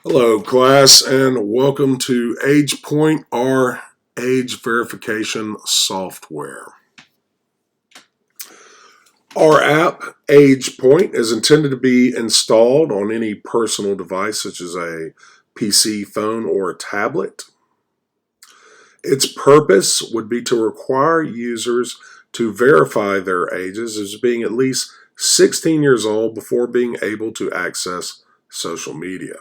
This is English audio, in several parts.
Hello, class, and welcome to AgePoint, our age verification software. Our app, AgePoint, is intended to be installed on any personal device, such as a PC, phone, or a tablet. Its purpose would be to require users to verify their ages as being at least 16 years old before being able to access social media.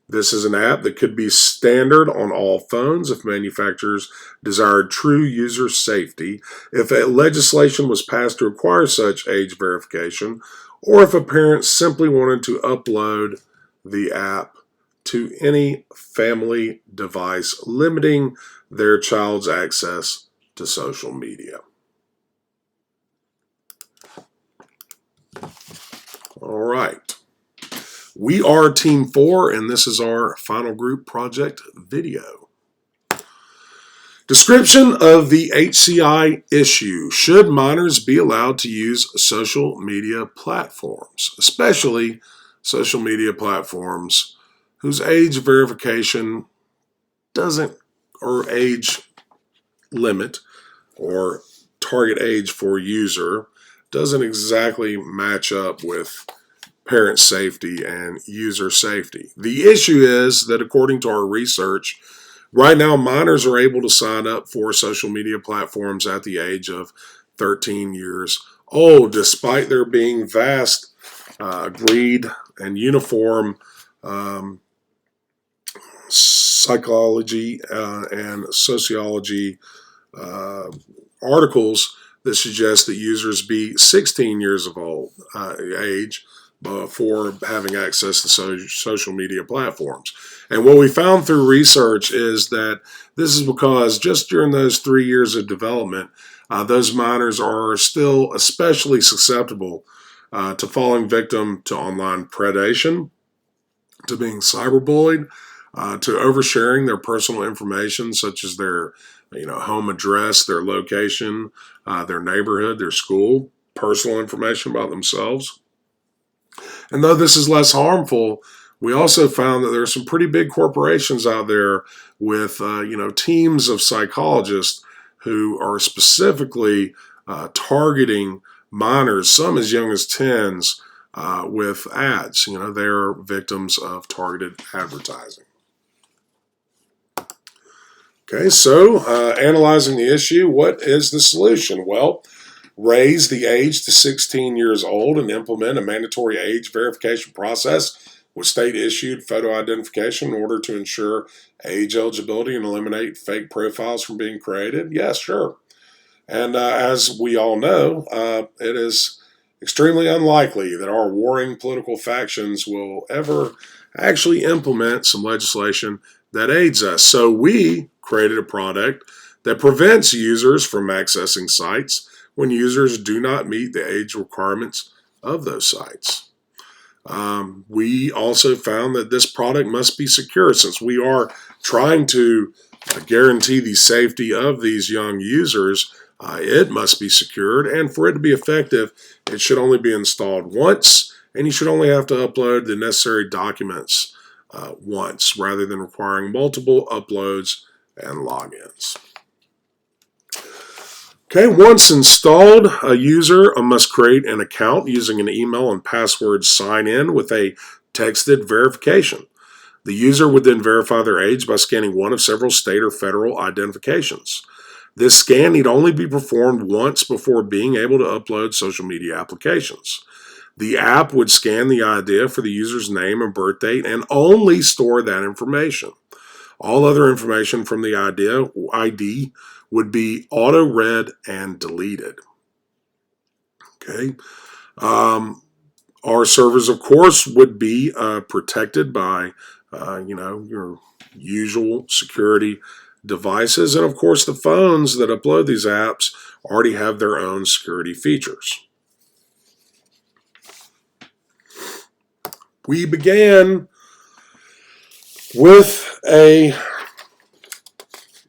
This is an app that could be standard on all phones if manufacturers desired true user safety, if a legislation was passed to require such age verification, or if a parent simply wanted to upload the app to any family device, limiting their child's access to social media. All right. We are Team 4, and this is our final group project video. Description of the HCI issue. Should minors be allowed to use social media platforms, especially social media platforms whose age verification doesn't, or age limit, or target age for user, doesn't exactly match up with parent safety and user safety? The issue is that according to our research, right now minors are able to sign up for social media platforms at the age of 13 years old, despite there being vast, agreed and uniform psychology and sociology articles that suggest that users be 16 years of age for having access to social media platforms. And what we found through research is that this is because just during those 3 years of development, those minors are still especially susceptible to falling victim to online predation, to being cyberbullied, to oversharing their personal information, such as their home address, their location, their neighborhood, their school, personal information about themselves. And though this is less harmful, we also found that there are some pretty big corporations out there with teams of psychologists who are specifically targeting minors, some as young as teens, with ads. They're victims of targeted advertising. Okay, so analyzing the issue, what is the solution? Well, raise the age to 16 years old and implement a mandatory age verification process with state-issued photo identification in order to ensure age eligibility and eliminate fake profiles from being created? Yes, sure. And as we all know, it is extremely unlikely that our warring political factions will ever actually implement some legislation that aids us. So we created a product that prevents users from accessing sites when users do not meet the age requirements of those sites. We also found that this product must be secure, since we are trying to guarantee the safety of these young users. It must be secured, and for it to be effective, it should only be installed once, and you should only have to upload the necessary documents once, rather than requiring multiple uploads and logins. Okay, once installed, a user must create an account using an email and password sign-in with a texted verification. The user would then verify their age by scanning one of several state or federal identifications. This scan need only be performed once before being able to upload social media applications. The app would scan the ID for the user's name and birth date and only store that information. All other information from the ID would be auto-read and deleted. Okay. Our servers, of course, would be protected by, your usual security devices. And, of course, the phones that upload these apps already have their own security features. We began with a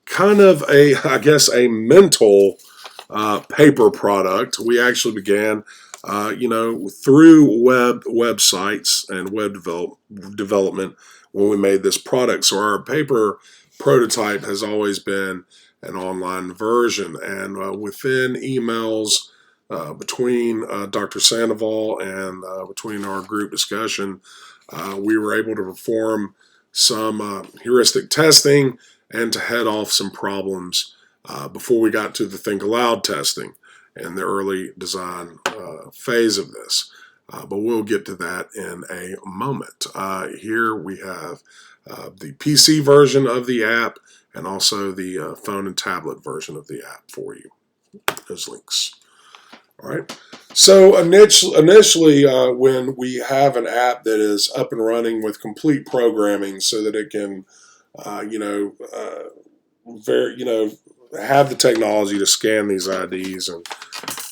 kind of a mental paper product. We actually began, through websites and web development. when we made this product. So our paper prototype has always been an online version, and within emails between Dr. Sandoval and between our group discussion, we were able to perform some heuristic testing and to head off some problems before we got to the think aloud testing and the early design phase of this. But we'll get to that in a moment. Here we have the PC version of the app and also the phone and tablet version of the app for you. Those links. All right. So initially, when we have an app that is up and running with complete programming, so that it can, have the technology to scan these IDs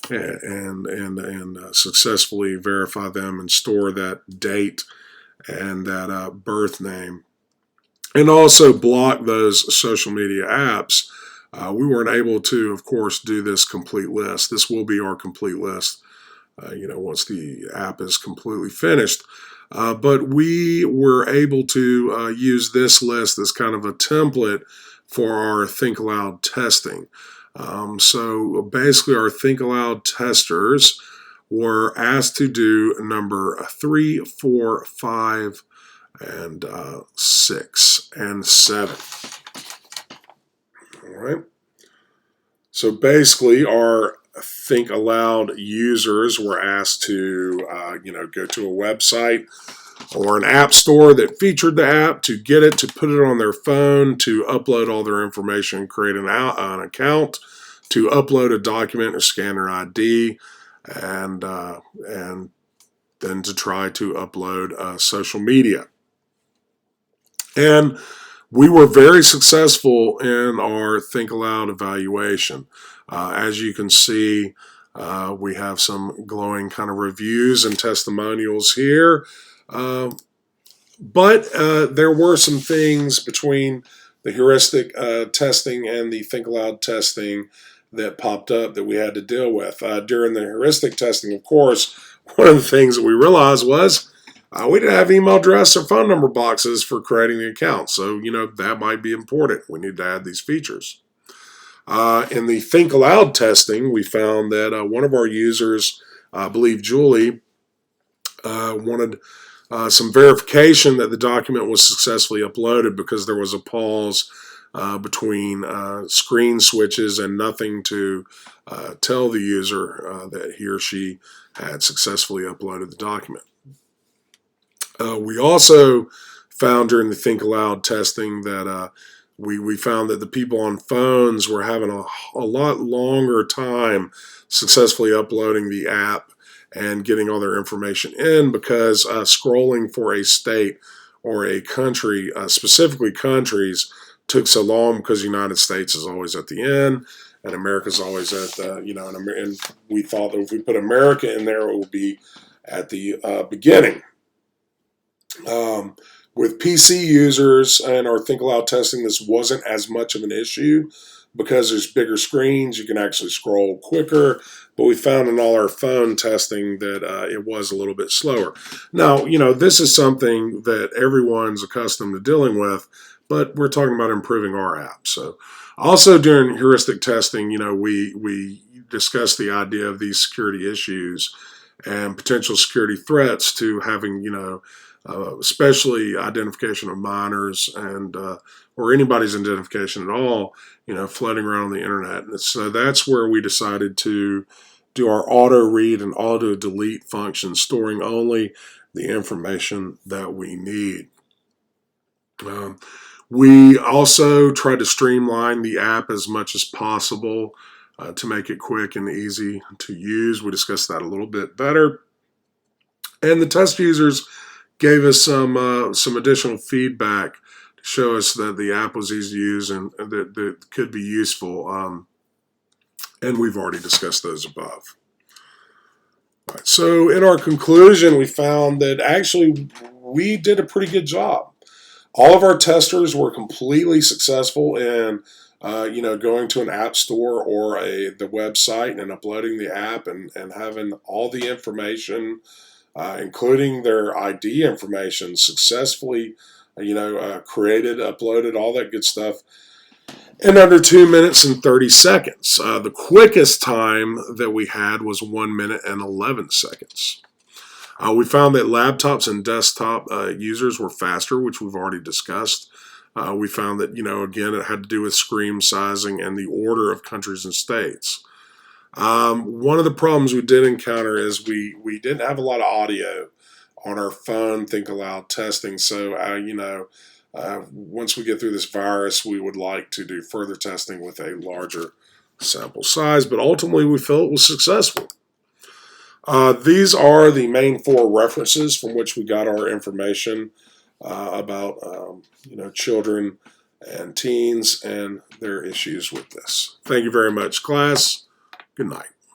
and successfully verify them and store that date and that birth name, and also block those social media apps. We weren't able to, of course, do this complete list. This will be our complete list, once the app is completely finished. But we were able to use this list as kind of a template for our Think Aloud testing. So basically, our Think Aloud testers were asked to do number 3, 4, 5, and 6, and 7. All right. So basically, our Think Aloud users were asked to, go to a website or an app store that featured the app, to get it, to put it on their phone, to upload all their information, create an account, to upload a document or scan their ID, and then to try to upload social media. And we were very successful in our Think Aloud evaluation. As you can see, we have some glowing kind of reviews and testimonials here. But there were some things between the heuristic testing and the Think Aloud testing that popped up that we had to deal with. During the heuristic testing, of course, one of the things that we realized was we didn't have email address or phone number boxes for creating the account. So, that might be important. We need to add these features. In the Think Aloud testing, we found that one of our users, I believe Julie, wanted some verification that the document was successfully uploaded, because there was a pause between screen switches and nothing to tell the user that he or she had successfully uploaded the document. We also found during the Think Aloud testing that we found that the people on phones were having a lot longer time successfully uploading the app and getting all their information in, because scrolling for a state or a country, specifically countries, took so long, because the United States is always at the end and America's always at the, and we thought that if we put America in there, it would be at the beginning. With PC users and our Think Aloud testing, this wasn't as much of an issue, because there's bigger screens, you can actually scroll quicker. But we found in all our phone testing that it was a little bit slower. Now, this is something that everyone's accustomed to dealing with, but we're talking about improving our app. So also during heuristic testing, we discussed the idea of these security issues and potential security threats to having, especially identification of minors and or anybody's identification at all, floating around on the internet. And so that's where we decided to do our auto read and auto delete function, storing only the information that we need. We also try to streamline the app as much as possible to make it quick and easy to use. We discussed that a little bit better. And the test users gave us some additional feedback to show us that the app was easy to use and that could be useful. And we've already discussed those above. All right, so in our conclusion, we found that actually we did a pretty good job. All of our testers were completely successful in going to an app store or the website and uploading the app and having all the information, including their ID information, successfully created, uploaded, all that good stuff in under 2 minutes and 30 seconds. The quickest time that we had was 1 minute and 11 seconds. We found that laptops and desktop users were faster, which we've already discussed. We found that, again, it had to do with screen sizing and the order of countries and states. One of the problems we did encounter is we didn't have a lot of audio on our phone Think Aloud testing. So, once we get through this virus, we would like to do further testing with a larger sample size, but ultimately we felt it was successful. These are the main 4 references from which we got our information about children and teens and their issues with this. Thank you very much, class. Good night.